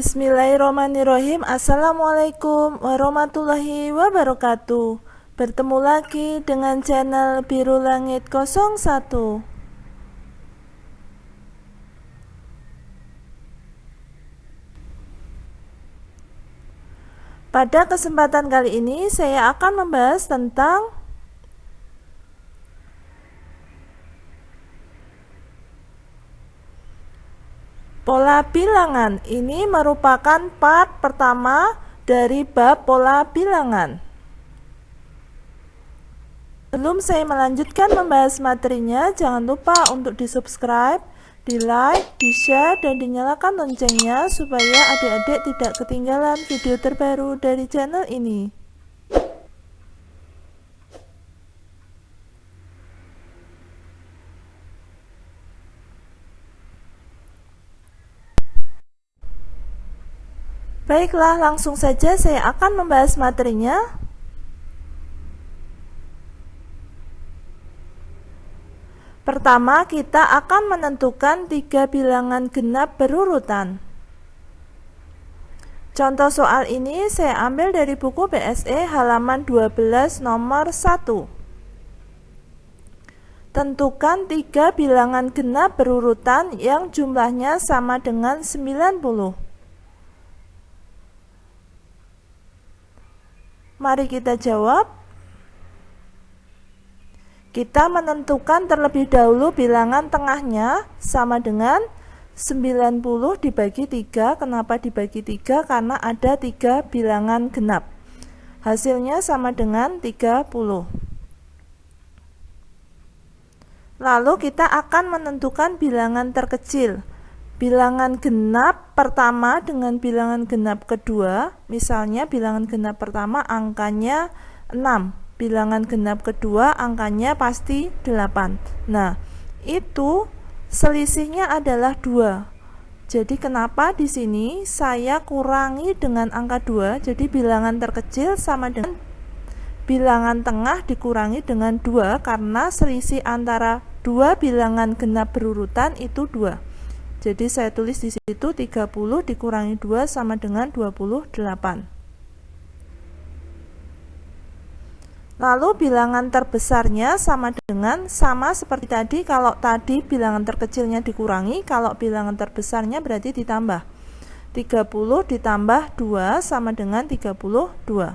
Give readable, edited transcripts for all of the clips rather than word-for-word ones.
Bismillahirrahmanirrahim. Assalamualaikum warahmatullahi wabarakatuh. Bertemu lagi dengan channel Biru Langit 01. Pada kesempatan kali ini saya akan membahas tentang pola bilangan. Ini merupakan part pertama dari bab pola bilangan. Sebelum saya melanjutkan membahas materinya, jangan lupa untuk di-subscribe, di-like, di-share, dan dinyalakan loncengnya supaya adik-adik tidak ketinggalan video terbaru dari channel ini. Baiklah, langsung saja saya akan membahas materinya. Pertama, kita akan menentukan 3 bilangan genap berurutan. Contoh soal ini saya ambil dari buku BSE halaman 12 nomor 1. Tentukan 3 bilangan genap berurutan yang jumlahnya sama dengan 90. Mari kita jawab. Kita menentukan terlebih dahulu bilangan tengahnya sama dengan 90 dibagi 3. Kenapa dibagi 3? Karena ada 3 bilangan genap. Hasilnya sama dengan 30. Lalu kita akan menentukan bilangan terkecil. Bilangan genap pertama dengan bilangan genap kedua. Misalnya bilangan genap pertama angkanya 6, bilangan genap kedua angkanya pasti 8. Nah, itu selisihnya adalah 2. Jadi kenapa di sini saya kurangi dengan angka 2? Jadi bilangan terkecil sama dengan bilangan tengah dikurangi dengan 2 karena selisih antara 2 bilangan genap berurutan itu 2. Jadi saya tulis di situ 30 dikurangi 2 sama dengan 28. Lalu bilangan terbesarnya sama seperti tadi. Kalau tadi bilangan terkecilnya dikurangi, kalau bilangan terbesarnya berarti ditambah. 30 ditambah 2 sama dengan 32.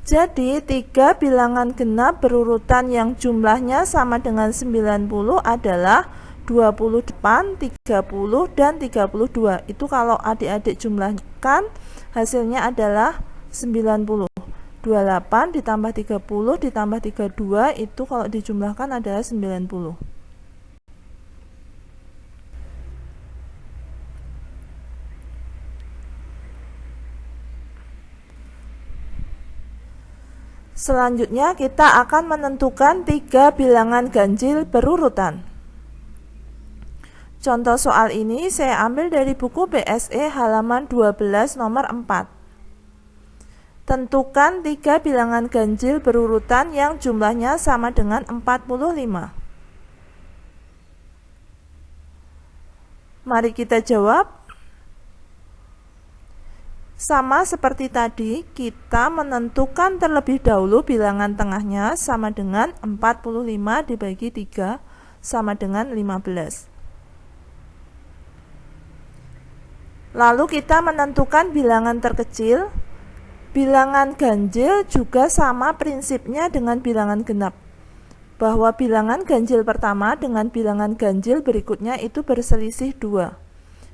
Jadi 3 bilangan genap berurutan yang jumlahnya sama dengan 90 adalah 28, 30, dan 32. Itu kalau adik-adik jumlahkan hasilnya adalah 90. 28 ditambah 30 ditambah 32 itu kalau dijumlahkan adalah 90. Selanjutnya kita akan menentukan 3 bilangan ganjil berurutan. Contoh soal ini saya ambil dari buku BSE halaman 12 nomor 4. Tentukan 3 bilangan ganjil berurutan yang jumlahnya sama dengan 45. Mari kita jawab. Sama seperti tadi, kita menentukan terlebih dahulu bilangan tengahnya sama dengan 45 dibagi 3 sama dengan 15. Lalu kita menentukan bilangan terkecil. Bilangan ganjil juga sama prinsipnya dengan bilangan genap, bahwa bilangan ganjil pertama dengan bilangan ganjil berikutnya itu berselisih 2.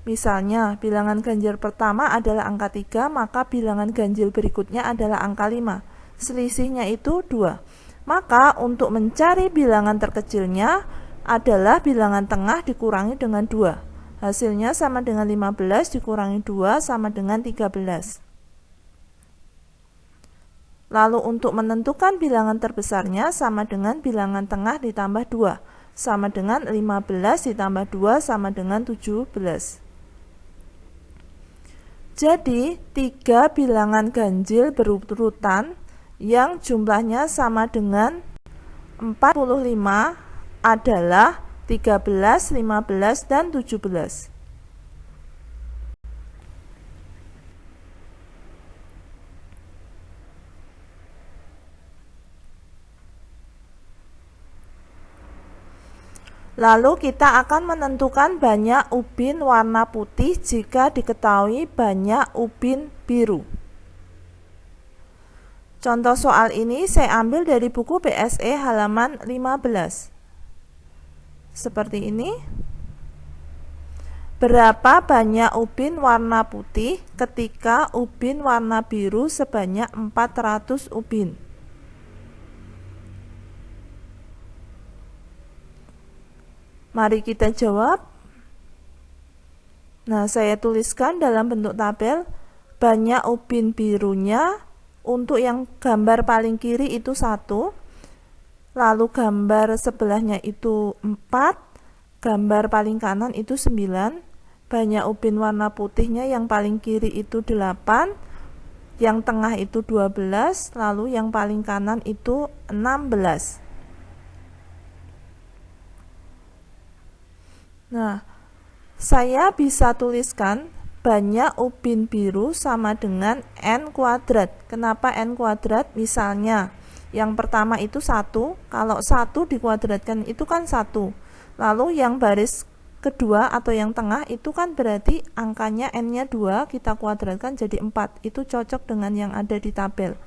Misalnya, bilangan ganjil pertama adalah angka 3, maka bilangan ganjil berikutnya adalah angka 5. Selisihnya itu 2. Maka untuk mencari bilangan terkecilnya adalah bilangan tengah dikurangi dengan 2. Hasilnya sama dengan 15 dikurangi 2 sama dengan 13. Lalu untuk menentukan bilangan terbesarnya sama dengan bilangan tengah ditambah 2. Sama dengan 15 ditambah 2 sama dengan 17. Jadi 3 bilangan ganjil berurutan yang jumlahnya sama dengan 45 adalah 13, 15, dan 17. Lalu kita akan menentukan banyak ubin warna putih jika diketahui banyak ubin biru. Contoh soal ini saya ambil dari buku BSE halaman 15. Seperti ini. Berapa banyak ubin warna putih ketika ubin warna biru sebanyak 400 ubin? Mari kita jawab. Nah, saya tuliskan dalam bentuk tabel banyak ubin birunya. Untuk yang gambar paling kiri itu 1, lalu gambar sebelahnya itu 4, gambar paling kanan itu 9. Banyak ubin warna putihnya yang paling kiri itu 8, yang tengah itu 12, lalu yang paling kanan itu 16. Nah, saya bisa tuliskan banyak ubin biru sama dengan N kuadrat. Kenapa N kuadrat? Misalnya, yang pertama itu 1, kalau 1 dikuadratkan itu kan 1. Lalu yang baris kedua atau yang tengah itu kan berarti angkanya N-nya 2, kita kuadratkan jadi 4. Itu cocok dengan yang ada di tabel.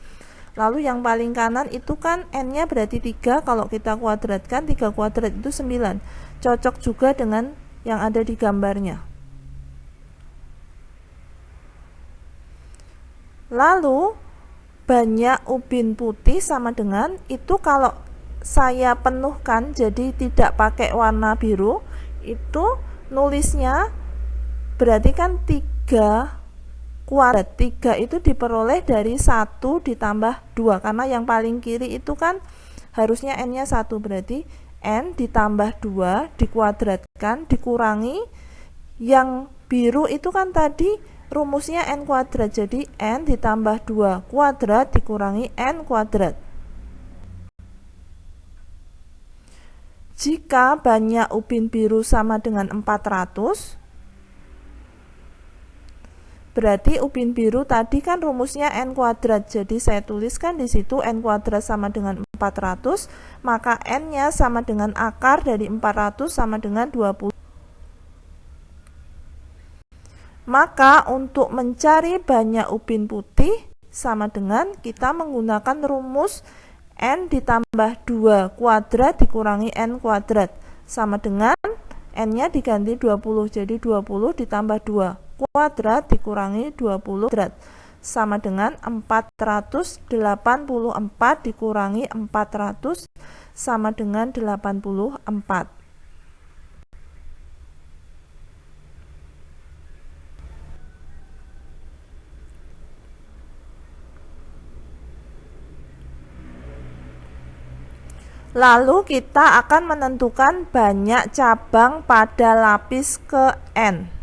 Lalu yang paling kanan itu kan N-nya berarti 3, kalau kita kuadratkan 3 kuadrat itu 9. Cocok juga dengan yang ada di gambarnya. Lalu banyak ubin putih sama dengan itu kalau saya penuhkan jadi tidak pakai warna biru, itu nulisnya berarti kan 3 kuadrat. 3 itu diperoleh dari 1 ditambah 2, karena yang paling kiri itu kan harusnya N-nya 1, berarti N ditambah 2 dikuadratkan dikurangi yang biru itu kan tadi rumusnya N kuadrat, jadi N ditambah 2 kuadrat dikurangi N kuadrat. Jika banyak ubin biru sama dengan 400, berarti ubin biru tadi kan rumusnya N kuadrat, jadi saya tuliskan di situ N kuadrat sama dengan 400, maka N-nya sama dengan akar dari 400 sama dengan 20. Maka untuk mencari banyak ubin putih sama dengan kita menggunakan rumus N ditambah 2 kuadrat dikurangi N kuadrat sama dengan N-nya diganti 20, jadi 20 ditambah 2 kuadrat dikurangi 20 kuadrat sama dengan 484 dikurangi 400 sama dengan 84. Lalu kita akan menentukan banyak cabang pada lapis ke N.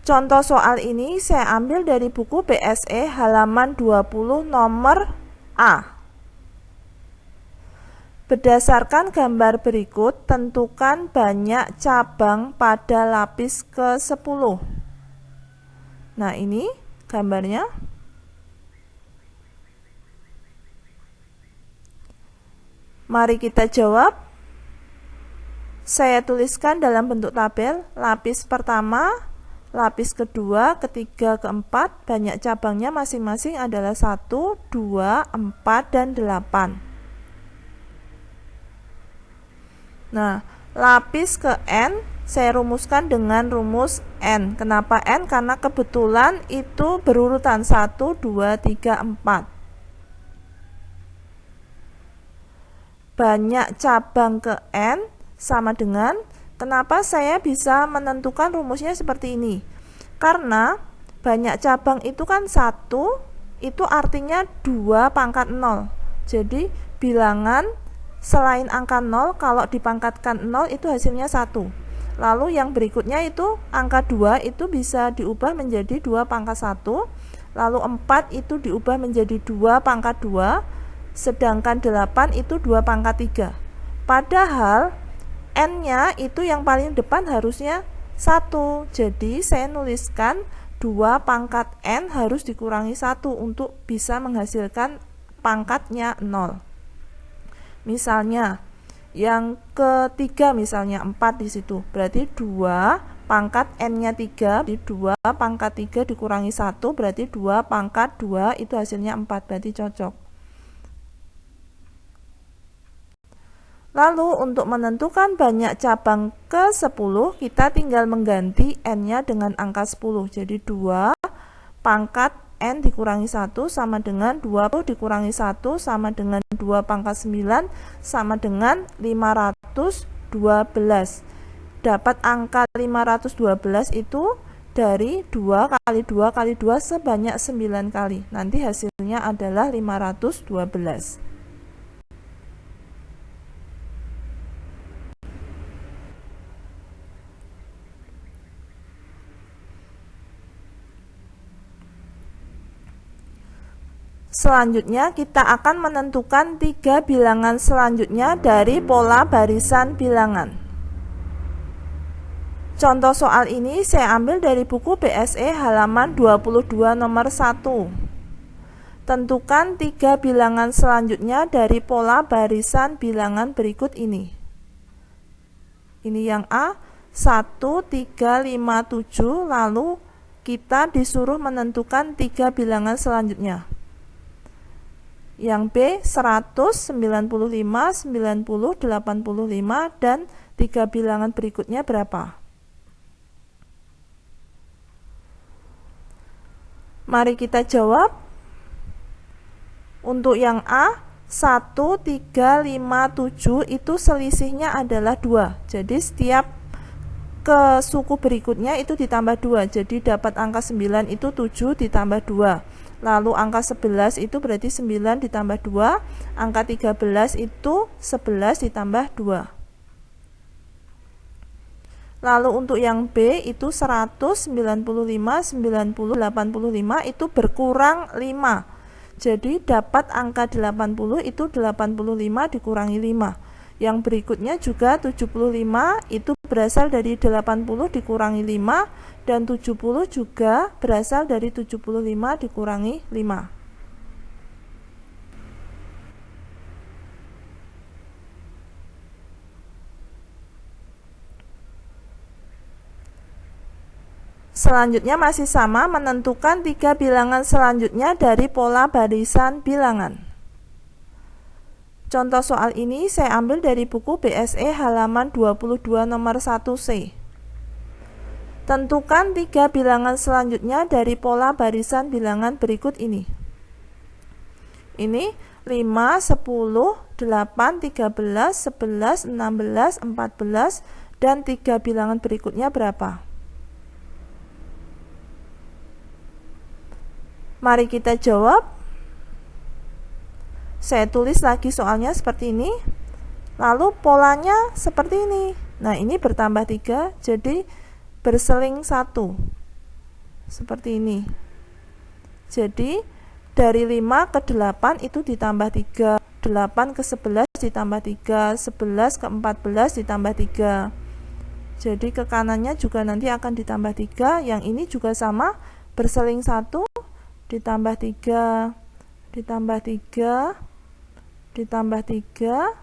Contoh soal ini saya ambil dari buku BSE halaman 20 nomor A. Berdasarkan gambar berikut, tentukan banyak cabang pada lapis ke-10. Nah, ini gambarnya. Mari kita jawab. Saya tuliskan dalam bentuk tabel. Lapis pertama, lapis kedua, ketiga, keempat. Banyak cabangnya masing-masing adalah 1, 2, 4, dan 8. Nah, lapis ke N saya rumuskan dengan rumus N. Kenapa N? Karena kebetulan itu berurutan 1, 2, 3, 4. Banyak cabang ke N sama dengan, kenapa saya bisa menentukan rumusnya seperti ini? Karena banyak cabang itu kan 1, itu artinya 2 pangkat 0. Jadi bilangan selain angka 0 kalau dipangkatkan 0 itu hasilnya 1. Lalu yang berikutnya itu angka 2 itu bisa diubah menjadi 2 pangkat 1. Lalu 4 itu diubah menjadi 2 pangkat 2. Sedangkan 8 itu 2 pangkat 3. Padahal N-nya itu yang paling depan harusnya 1. Jadi saya nuliskan 2 pangkat N harus dikurangi 1 untuk bisa menghasilkan pangkatnya 0. Misalnya Yang ketiga misalnya 4 di situ. Berarti 2 pangkat n-nya 3, 2 pangkat 3 dikurangi 1 berarti 2 pangkat 2 itu hasilnya 4, berarti cocok. Lalu untuk menentukan banyak cabang ke 10, kita tinggal mengganti n-nya dengan angka 10. Jadi 2 pangkat n dikurangi 1 sama dengan 20 dikurangi 1 sama dengan 2 pangkat 9 sama dengan 512. Dapat angka 512 itu dari 2 kali 2 kali 2 sebanyak 9 kali. Nanti hasilnya adalah 512. Selanjutnya kita akan menentukan 3 bilangan selanjutnya dari pola barisan bilangan. Contoh soal ini saya ambil dari buku BSE halaman 22 nomor 1. Tentukan 3 bilangan selanjutnya dari pola barisan bilangan berikut ini. Ini yang A, 1, 3, 5, 7, lalu kita disuruh menentukan 3 bilangan selanjutnya. Yang B 100, 95, 90, 85 dan 3 bilangan berikutnya berapa? Mari kita jawab. Untuk yang A 1, 3, 5, 7 itu selisihnya adalah 2. Jadi setiap ke suku berikutnya itu ditambah 2. Jadi dapat angka 9 itu 7 ditambah 2. Lalu angka 11 itu berarti 9 ditambah 2. Angka 13 itu 11 ditambah 2. Lalu untuk yang B itu 100, 95, 90, 85 itu berkurang 5. Jadi dapat angka 80 itu 85 dikurangi 5. Yang berikutnya juga 75 itu berasal dari 80 dikurangi 5 dan 70 juga berasal dari 75 dikurangi 5. Selanjutnya masih sama, menentukan 3 bilangan selanjutnya dari pola barisan bilangan. Contoh soal ini saya ambil dari buku BSE halaman 22 nomor 1C. Tentukan 3 bilangan selanjutnya dari pola barisan bilangan berikut ini. Ini 5, 10, 8, 13, 11, 16, 14 dan 3 bilangan berikutnya berapa? Mari kita jawab. Saya tulis lagi soalnya seperti ini. Lalu polanya seperti ini. Nah, ini bertambah 3, jadi berseling 1. Seperti ini. Jadi, dari 5 ke 8 itu ditambah 3. 8 ke 11 ditambah 3. 11 ke 14 ditambah 3. Jadi, ke kanannya juga nanti akan ditambah 3. Yang ini juga sama, berseling 1. Ditambah 3, ditambah 3, ditambah 3,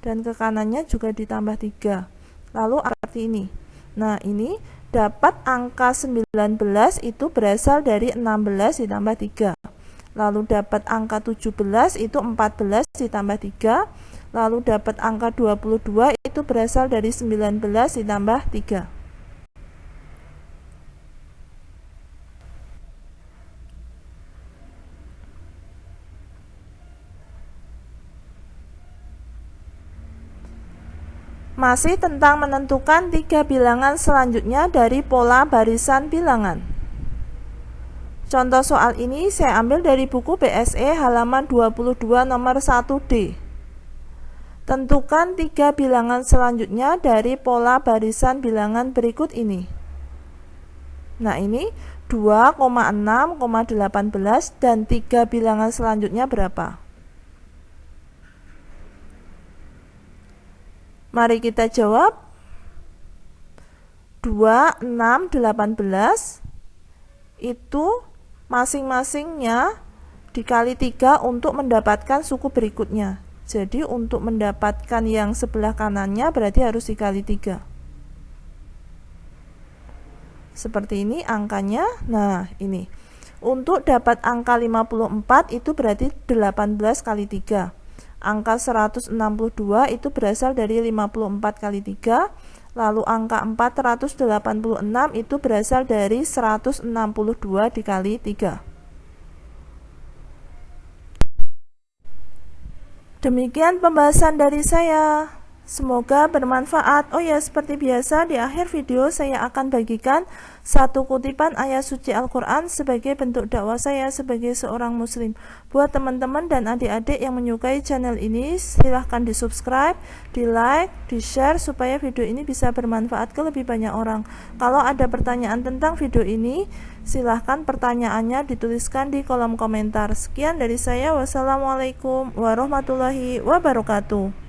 dan ke kanannya juga ditambah 3. Lalu arti ini. Nah, ini dapat angka 19 itu berasal dari 16 ditambah 3. Lalu dapat angka 17 itu 14 ditambah 3. Lalu dapat angka 22 itu berasal dari 19 ditambah 3. Masih tentang menentukan 3 bilangan selanjutnya dari pola barisan bilangan. Contoh soal ini saya ambil dari buku BSE halaman 22 nomor 1D. Tentukan 3 bilangan selanjutnya dari pola barisan bilangan berikut ini. Nah, ini 2,6,18 dan 3 bilangan selanjutnya berapa? Mari kita jawab. 2, 6, 18 itu masing-masingnya dikali 3 untuk mendapatkan suku berikutnya. Jadi untuk mendapatkan yang sebelah kanannya berarti harus dikali 3. Seperti ini angkanya. Nah, ini. Untuk dapat angka 54 itu berarti 18 kali 3. Angka 162 itu berasal dari 54 kali 3. Lalu angka 486 itu berasal dari 162 dikali 3. Demikian pembahasan dari saya. Semoga bermanfaat. Oh ya, seperti biasa di akhir video saya akan bagikan satu kutipan ayat suci Al-Quran sebagai bentuk dakwah saya sebagai seorang muslim. Buat teman-teman dan adik-adik yang menyukai channel ini, silahkan di subscribe, di like, di share supaya video ini bisa bermanfaat ke lebih banyak orang. Kalau ada pertanyaan tentang video ini, silahkan pertanyaannya dituliskan di kolom komentar. Sekian dari saya. Wassalamualaikum warahmatullahi wabarakatuh.